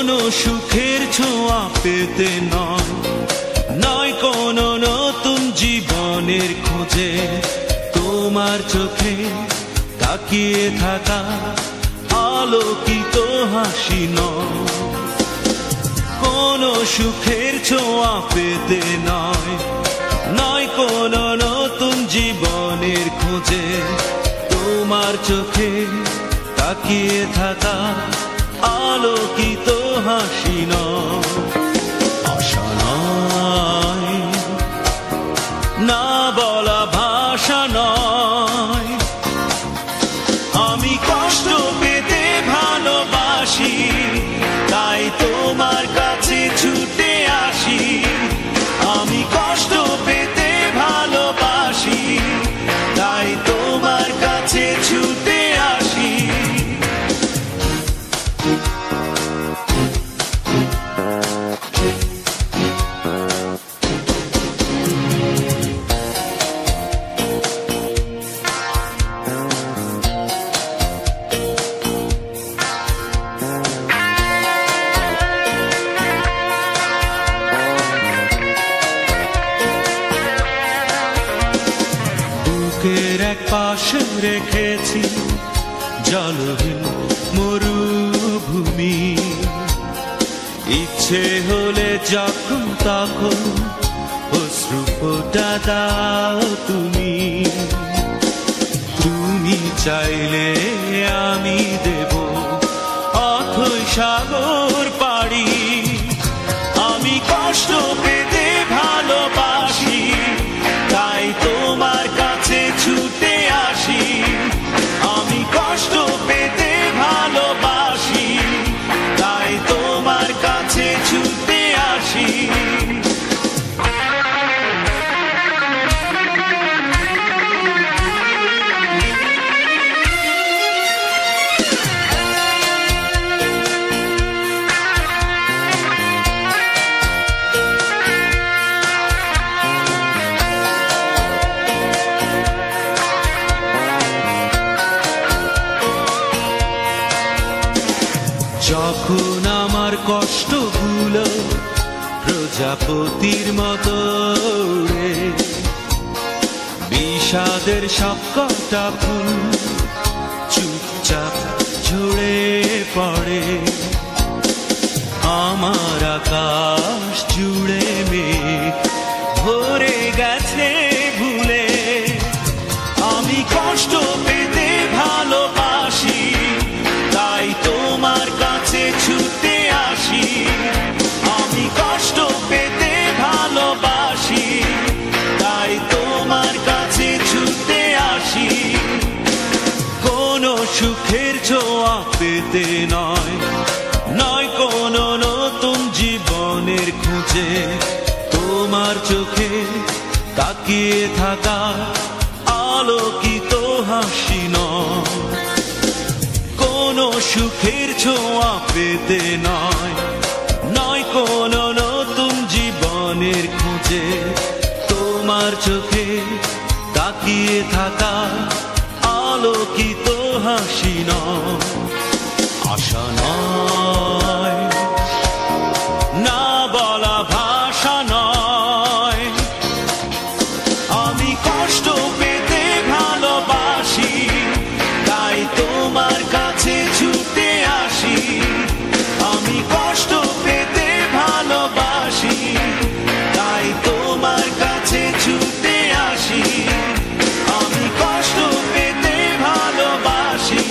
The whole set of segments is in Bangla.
কোনো সুখের ছোঁয়া পেতে নয়, নয় কোনো নতুন জীবনের খোঁজে, তোমার চোখে তাকিয়ে থাকা আলোকিত হাসি নয়। কোনো সুখের ছোঁয়া পেতে নয়, নয় কোনো নতুন জীবনের খোঁজে, তোমার চোখে তাকিয়ে থাকা আলোকিত হাসি নয়। আশা নয়, না বলা ভাষা নয়, আমি কষ্ট পেতে ভালোবাসি, তাই তোমার কাছে ছুটে আসি। আমি কষ্ট পেতে ভালোবাসি, তাই তোমার কাছে ছুটে আসি। বুকের এক পাশে রেখেছি জলহীন মরুভূমি, ইচ্ছে হলে যখন তখন অশ্রু ফোঁটা দাও তুমি। তুমি চাইলে আমি দেব অথই সাগর পাড়ি। আমি কষ্ট পেতে ভালোবাসি, তাই তোমার কাছে ছুটে আসি। আমি কষ্ট পেতে ভালোবাসি, তাই তোমার কাছে ছুটে আসি। যখন আমার কষ্টগুলো প্রজাপতির মতো রে, বিষাদের সবকটা ফুল চুপচাপ ঝরে পড়ে, আমার আকাশ জুড়ে মেঘ ভরে গেছে ভুলে। আমি কষ্ট পেতে ভালোবাসি, তাই তোমার কাছে ছুটে আসি। আমি কষ্ট পেতে ভালোবাসি, তাই তোমার কাছে ছুটে আসি। কোনো সুখের ছোঁয়া পেতে নয়, নয় কোনো নতুন জীবনের খুঁজে, তোমার চোখে তাকিয়ে থাকা আলোকিত হাসি নয়। কোনো সুখের ছোঁয়া পেতে নয়, নয় কোনো নতুন জীবনের খুঁজে, তোমার চোখে তাকিয়ে থাকা আলোকিত হাসি নয়। আশা নয়, না বলা ভাষা নয়, আমি কষ্ট পেতে ভালোবাসি, তাই তোমার কাছে ছুটে আসি। আমি কষ্ট পেতে ভালোবাসি, তাই তোমার কাছে ছুটে আসি। আমি কষ্ট পেতে ভালোবাসি,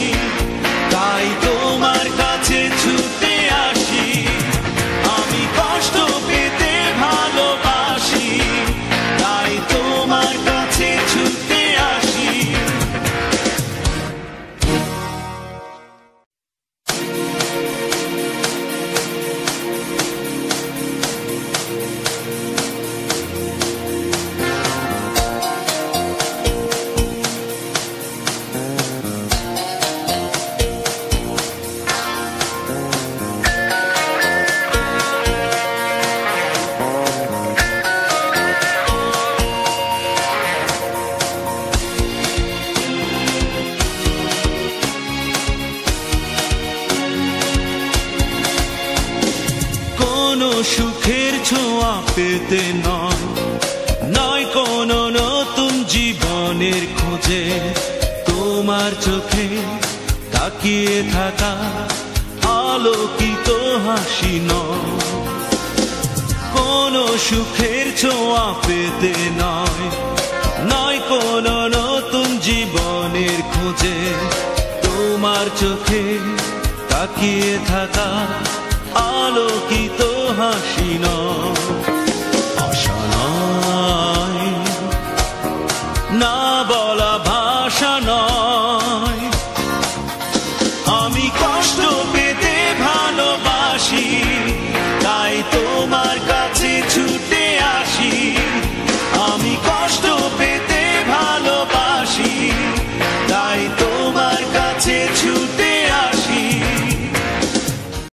তাই তোমার কাছে ছুটে সুখের ছোঁয়া পেতে নয়, নয় কোনো নতুন জীবনের খোঁজে, তোমার চোখে তাকিয়ে থাকা আলোকিত হাসি নয়। কোনো সুখের ছোঁয়া পেতে নয়, নয় কোনো নতুন জীবনের খোঁজে, তোমার চোখে তাকিয়ে থাকা আলোকিত হাসি নয়। আশা নয়, না বলা ভাষা নয়, আমি কষ্ট